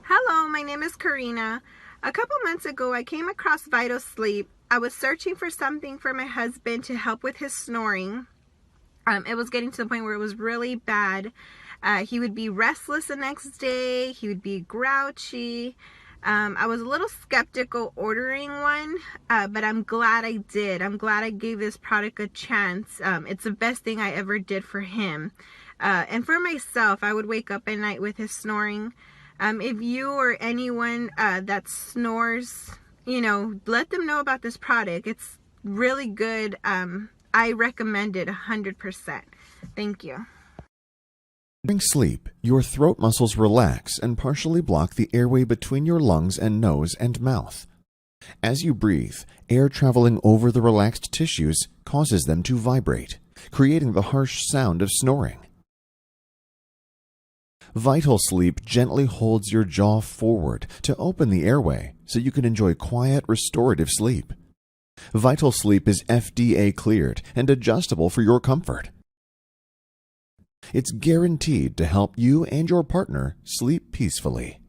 Hello, my name is Karina. A couple months ago, I came across Vital Sleep. I was searching for something for my husband to help with his snoring. It was getting to the point where it was really bad. He would be restless the next day. He would be grouchy. I was a little skeptical ordering one, but I'm glad I did. I'm glad I gave this product a chance. It's the best thing I ever did for him. And for myself, I would wake up at night with his snoring. If you or anyone that snores, let them know about this product. It's really good. I recommend it 100%. Thank you. During sleep, your throat muscles relax and partially block the airway between your lungs and nose and mouth. As you breathe, air traveling over the relaxed tissues causes them to vibrate, creating the harsh sound of snoring. Vital Sleep gently holds your jaw forward to open the airway so you can enjoy quiet, restorative sleep. Vital Sleep is FDA cleared and adjustable for your comfort. It's guaranteed to help you and your partner sleep peacefully.